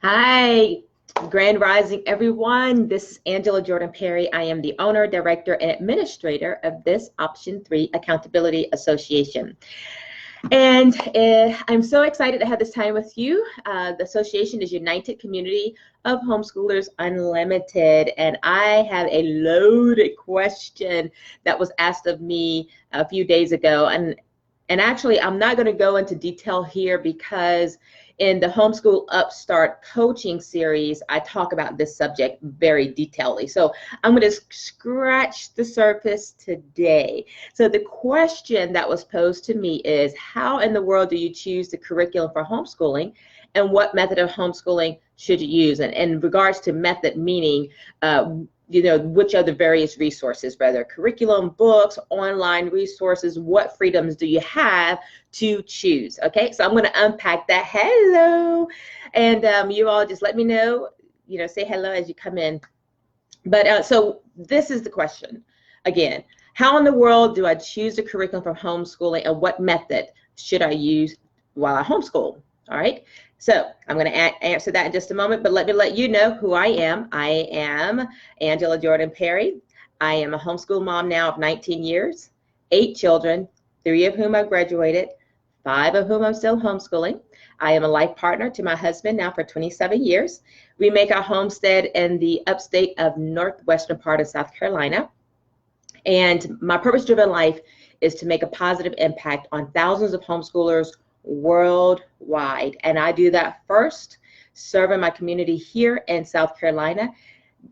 Hi, Grand Rising, everyone. This is Angela Jordan Perry. I am the owner, director, and administrator of this Option 3 Accountability Association. And I'm so excited to have this time with you. The association is United Community of Homeschoolers Unlimited. And I have a loaded question that was asked of me a few days ago. And actually, I'm not going to go into detail here because in the Homeschool Upstart coaching series, I talk about this subject very detailedly. So I'm going to scratch the surface today. So the question that was posed to me is, how in the world do you choose the curriculum for homeschooling, and what method of homeschooling should you use? And in regards to method, meaning which are the various resources, whether curriculum, books, online resources, what freedoms do you have to choose? Okay, so I'm going to unpack that. Hello, and you all just let me know, say hello as you come in. But so this is the question again: how in the world do I choose the curriculum for homeschooling, and what method should I use while I homeschool? All right. So I'm going to answer that in just a moment, but let me let you know who I am. I am Angela Jordan Perry. I am a homeschool mom now of 19 years, 8 children, 3 of whom I've graduated, 5 of whom I'm still homeschooling. I am a life partner to my husband now for 27 years. We make our homestead in the upstate of northwestern part of South Carolina. And my purpose-driven life is to make a positive impact on thousands of homeschoolers worldwide. And I do that first serving my community here in South Carolina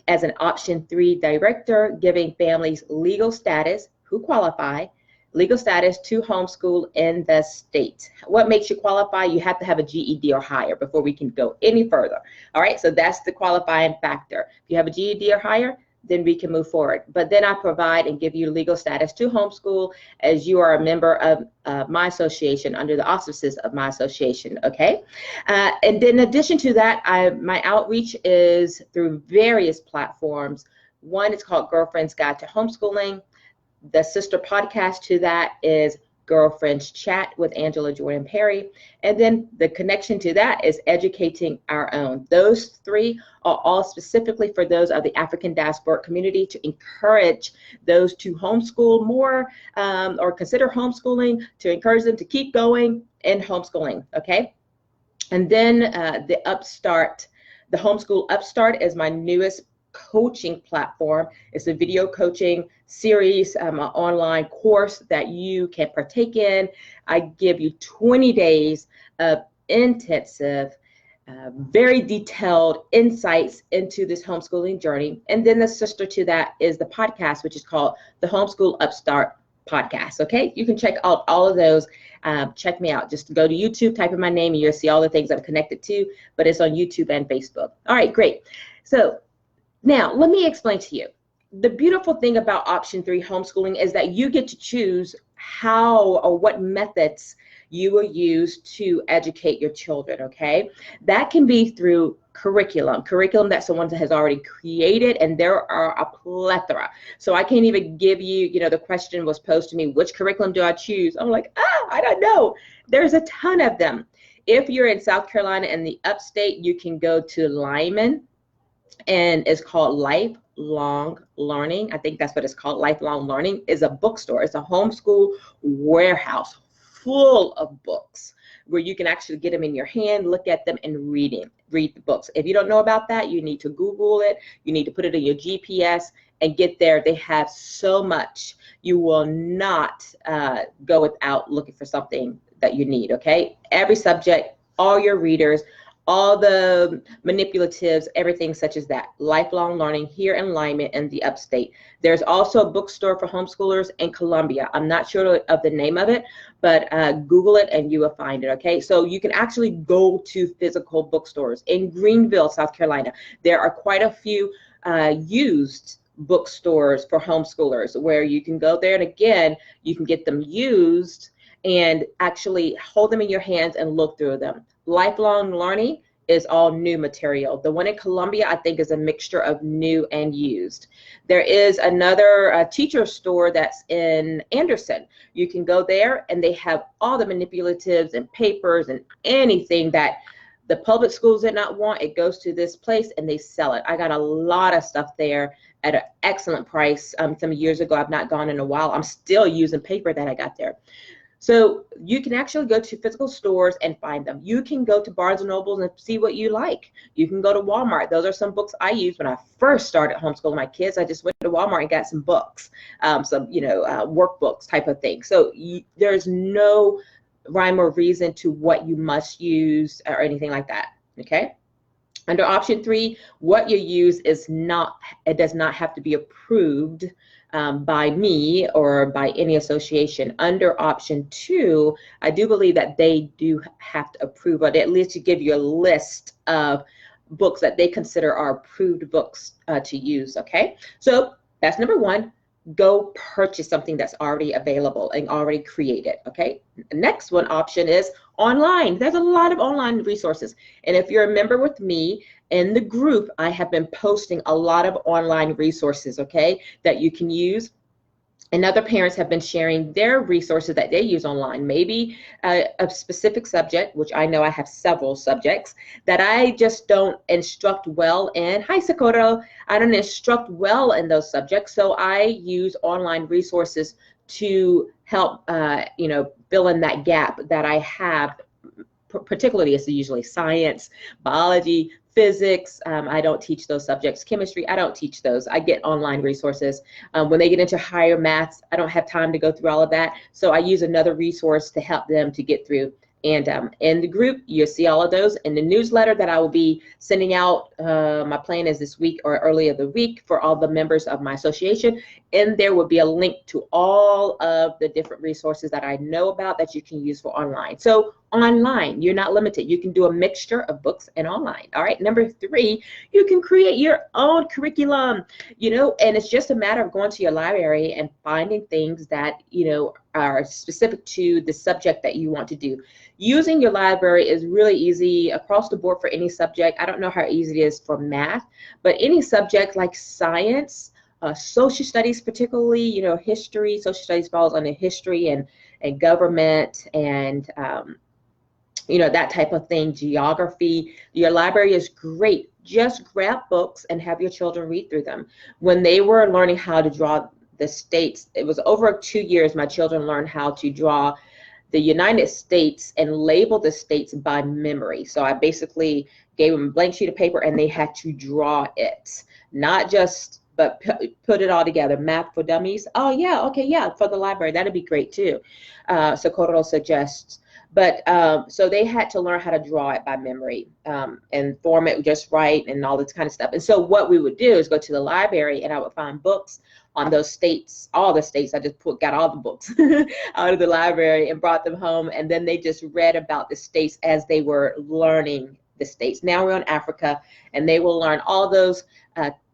as an Option 3 director, giving families legal status who qualify, legal status to homeschool in the state. What makes you qualify? You have to have a GED or higher before we can go any further. All right, so that's the qualifying factor. If you have a GED or higher, then we can move forward. But then I provide and give you legal status to homeschool as you are a member of my association under the auspices of my association, okay? And then in addition to that, my outreach is through various platforms. One is called Girlfriend's Guide to Homeschooling. The sister podcast to that is Girlfriend's Chat with Angela Jordan Perry. And then the connection to that is Educating Our Own. Those 3 are all specifically for those of the African diaspora community to encourage those to homeschool more or consider homeschooling, to encourage them to keep going in homeschooling, okay? And then the Homeschool Upstart is my newest coaching platform. It's a video coaching series, an online course that you can partake in. I give you 20 days of intensive, very detailed insights into this homeschooling journey. And then the sister to that is the podcast, which is called the Homeschool Upstart podcast. Okay, you can check out all of those. Check me out. Just go to YouTube, type in my name, and you'll see all the things I'm connected to, but it's on YouTube and Facebook. All right, great. So now, let me explain to you. The beautiful thing about Option 3 homeschooling is that you get to choose how or what methods you will use to educate your children, okay? That can be through curriculum that someone has already created, and there are a plethora. So I can't even give you, the question was posed to me, which curriculum do I choose? I'm like, I don't know. There's a ton of them. If you're in South Carolina and the upstate, you can go to Lyman, and it's called Lifelong Learning. I think that's what it's called. Lifelong Learning is a bookstore. It's a homeschool warehouse full of books where you can actually get them in your hand, look at them, and read the books. If you don't know about that, you need to Google it. You need to put it in your GPS and get there. They have so much. You will not go without looking for something that you need, okay? Every subject, all your readers, all the manipulatives, everything such as that. Lifelong Learning here in Lyman in the upstate. There's also a bookstore for homeschoolers in Columbia. I'm not sure of the name of it, but Google it and you will find it, okay? So you can actually go to physical bookstores. In Greenville, South Carolina, there are quite a few used bookstores for homeschoolers where you can go there, and again, you can get them used and actually hold them in your hands and look through them. Lifelong Learning is all new material. The one in Columbia, I think, is a mixture of new and used. There is another teacher store that's in Anderson. You can go there and they have all the manipulatives and papers and anything that the public schools did not want, it goes to this place and they sell it. I got a lot of stuff there at an excellent price. Some years ago, I've not gone in a while. I'm still using paper that I got there. So you can actually go to physical stores and find them. You can go to Barnes and Nobles and see what you like. You can go to Walmart. Those are some books I used when I first started homeschooling my kids. I just went to Walmart and got some books, some workbooks type of thing. So there's no rhyme or reason to what you must use or anything like that. Okay. Under option 3, what you use is not, it does not have to be approved by me or by any association. Under option 2, I do believe that they do have to approve, but at least to give you a list of books that they consider are approved books to use. Okay, so that's number 1. Go purchase something that's already available and already created. Okay, the next one option is online. There's a lot of online resources, and if you're a member with me in the group, I have been posting a lot of online resources, okay, that you can use. And other parents have been sharing their resources that they use online, maybe a specific subject, which I know I have several subjects that I just don't instruct well in. Hi, Socorro. I don't instruct well in those subjects, so I use online resources to help, fill in that gap that I have. Particularly, it's usually science, biology, physics. I don't teach those subjects. Chemistry, I don't teach those. I get online resources. When they get into higher maths, I don't have time to go through all of that. So I use another resource to help them to get through. And in the group, you'll see all of those. In the newsletter that I will be sending out, my plan is this week or early of the week for all the members of my association. And there will be a link to all of the different resources that I know about that you can use for online. So online, you're not limited. You can do a mixture of books and online. All right. Number 3, you can create your own curriculum, and it's just a matter of going to your library and finding things that, are specific to the subject that you want to do. Using your library is really easy across the board for any subject. I don't know how easy it is for math, but any subject like science, social studies, particularly, history, social studies falls under history and government and, that type of thing, geography. Your library is great. Just grab books and have your children read through them. When they were learning how to draw the states, it was over 2 years, my children learned how to draw the United States and label the states by memory. So I basically gave them a blank sheet of paper and they had to draw it, not just, but put it all together. Math for Dummies. Oh yeah, okay, yeah, for the library, that'd be great too. Socorro suggests. But so they had to learn how to draw it by memory and form it just right and all this kind of stuff. And so what we would do is go to the library and I would find books on those states, all the states. I just got all the books out of the library and brought them home. And then they just read about the states as they were learning the states. Now we're on Africa and they will learn all those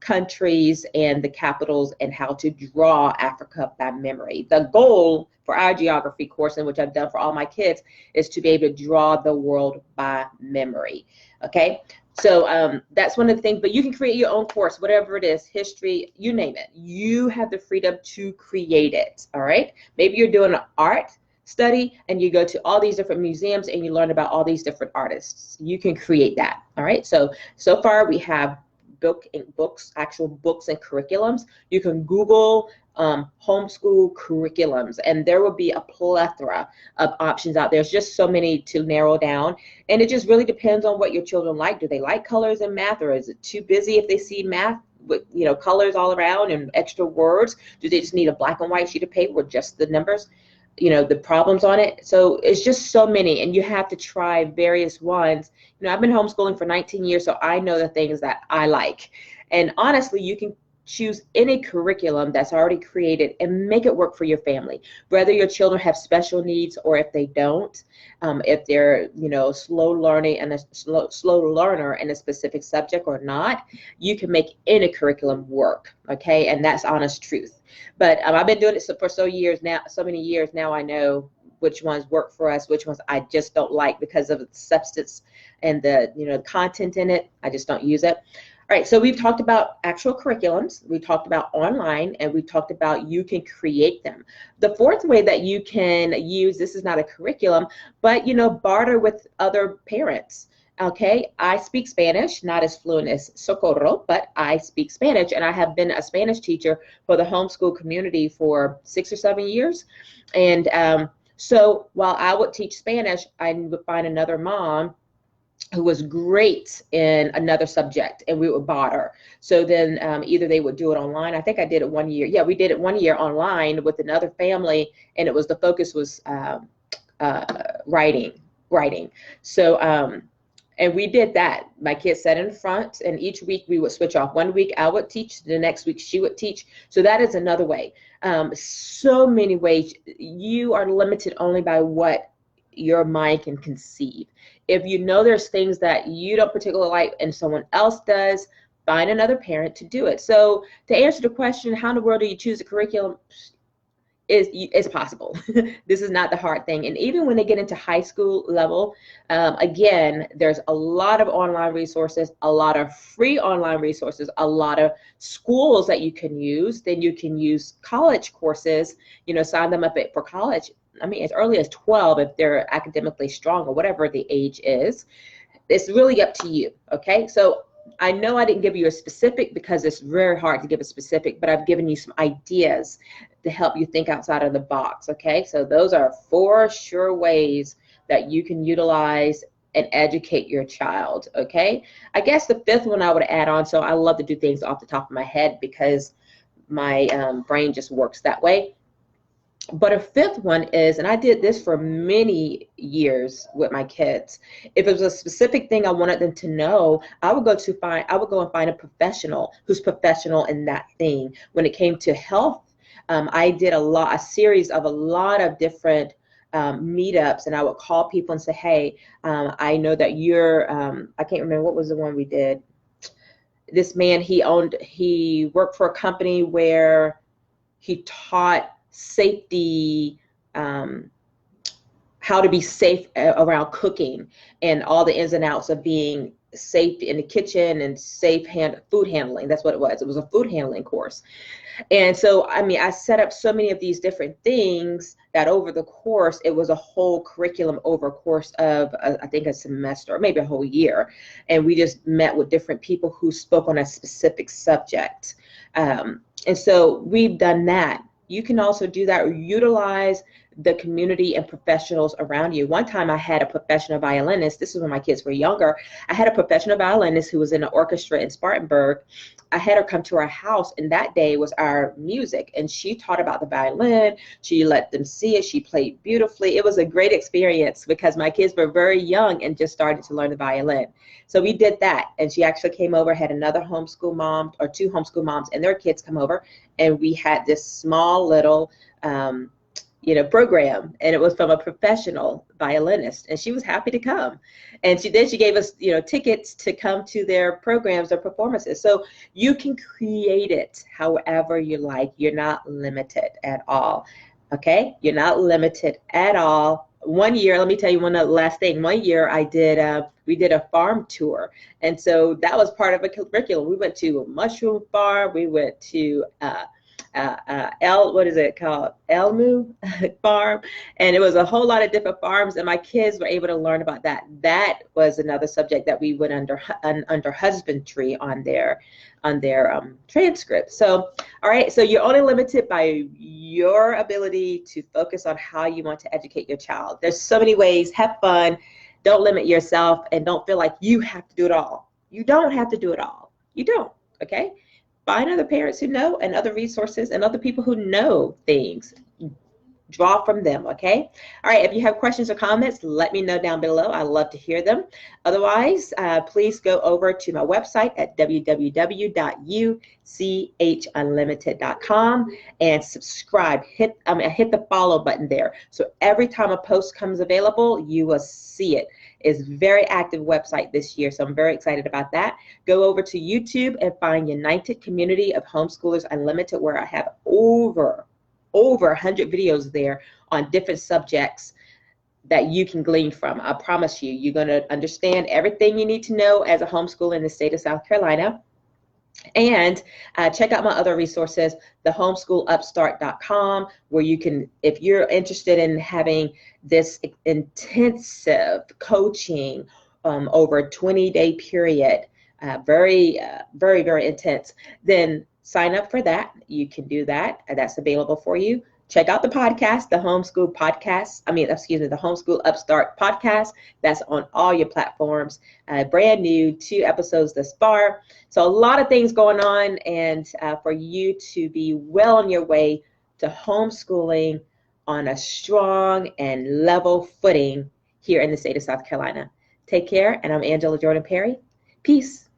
countries and the capitals and how to draw Africa by memory. The goal for our geography course, and which I've done for all my kids, is to be able to draw the world by memory. Okay, so that's one of the things, but you can create your own course, whatever it is, history, you name it. You have the freedom to create it, all right? Maybe you're doing an art study and you go to all these different museums and you learn about all these different artists. You can create that, all right? So far we have actual books and curriculums. You can Google homeschool curriculums and there will be a plethora of options out there. There's just so many to narrow down, and it just really depends on what your children like. Do they like colors and math, or is it too busy if they see math with colors all around and extra words? Do they just need a black and white sheet of paper with just the numbers, the problems on it? So it's just so many, and you have to try various ones. I've been homeschooling for 19 years, so I know the things that I like. And honestly, you can choose any curriculum that's already created and make it work for your family, whether your children have special needs or if they don't. If they're slow learning and a slow learner in a specific subject or not, you can make any curriculum work. Okay, and that's honest truth. But I've been doing it for so many years now. I know which ones work for us, which ones I just don't like because of the substance and the content in it. I just don't use it. All right, so we've talked about actual curriculums, we talked about online, and we talked about you can create them. The fourth way that you can use, this is not a curriculum, but barter with other parents. Okay, I speak Spanish, not as fluent as Socorro, but I speak Spanish, and I have been a Spanish teacher for the homeschool community for 6 or 7 years. And so while I would teach Spanish, I would find another mom who was great in another subject, and we would barter. So then either they would do it online. I think I did it 1 year. Yeah, we did it 1 year online with another family, and it was the focus was writing. So and we did that. My kids sat in front, and each week we would switch off. 1 week I would teach, the next week she would teach. So that is another way. So many ways. You are limited only by what your mind can conceive. If you know there's things that you don't particularly like and someone else does, find another parent to do it. So to answer the question, how in the world do you choose a curriculum? Is possible. This is not the hard thing. And even when they get into high school level, again, there's a lot of online resources, a lot of free online resources, a lot of schools that you can use. Then you can use college courses, sign them up for college. I mean, as early as 12 if they're academically strong or whatever the age is. It's really up to you, okay? So I know I didn't give you a specific because it's very hard to give a specific, but I've given you some ideas to help you think outside of the box, okay? So those are 4 sure ways that you can utilize and educate your child, okay? I guess the 5th one I would add on, so I love to do things off the top of my head because my brain just works that way. But a 5th one is, and I did this for many years with my kids. If it was a specific thing I wanted them to know, I would go and find a professional who's professional in that thing. When it came to health, I did a series of a lot of different meetups, and I would call people and say, hey, I know that you're, I can't remember what was the one we did. This man, he worked for a company where he taught safety, how to be safe around cooking and all the ins and outs of being safe in the kitchen and safe food handling. That's what it was. It was a food handling course. And so, I mean, I set up so many of these different things that over the course, it was a whole curriculum over a course of, I think, a semester or maybe a whole year. And we just met with different people who spoke on a specific subject. And so we've done that. You can also do that or utilize the community and professionals around you. One time I had a professional violinist. This is when my kids were younger. I had a professional violinist who was in an orchestra in Spartanburg. I had her come to our house, and that day was our music. And she taught about the violin. She let them see it. She played beautifully. It was a great experience because my kids were very young and just started to learn the violin. So we did that. And she actually came over, had another homeschool mom or 2 homeschool moms and their kids come over. And we had this small little program, and it was from a professional violinist, and she was happy to come. And she gave us, tickets to come to their programs or performances. So you can create it however you like. You're not limited at all. Okay? You're not limited at all. 1 year, let me tell you one last thing. 1 year we did a farm tour. And so that was part of a curriculum. We went to a mushroom farm. We went to Elmu farm, and it was a whole lot of different farms, and my kids were able to learn about that. That was another subject that we went under husbandry on their transcript. So, all right, so you're only limited by your ability to focus on how you want to educate your child. There's so many ways. Have fun. Don't limit yourself, and don't feel like you have to do it all. You don't have to do it all. You don't, okay? Find other parents who know and other resources and other people who know things. Draw from them, okay? All right, if you have questions or comments, let me know down below. I love to hear them. Otherwise, please go over to my website at www.UCHUnlimited.com and subscribe. Hit the follow button there. So every time a post comes available, you will see it. It's a very active website this year, so I'm very excited about that. Go over to YouTube and find United Community of Homeschoolers Unlimited, where I have over 100 videos there on different subjects that you can glean from. I promise you, you're going to understand everything you need to know as a homeschooler in the state of South Carolina. And check out my other resources, the homeschoolupstart.com, where you can, if you're interested in having this intensive coaching over a 20-day period, very, very intense, then sign up for that. You can do that. That's available for you. Check out the podcast, the Homeschool Podcast. The Homeschool Upstart Podcast. That's on all your platforms. Brand new, 2 episodes thus far. So a lot of things going on, and for you to be well on your way to homeschooling on a strong and level footing here in the state of South Carolina. Take care, and I'm Angela Jordan Perry. Peace.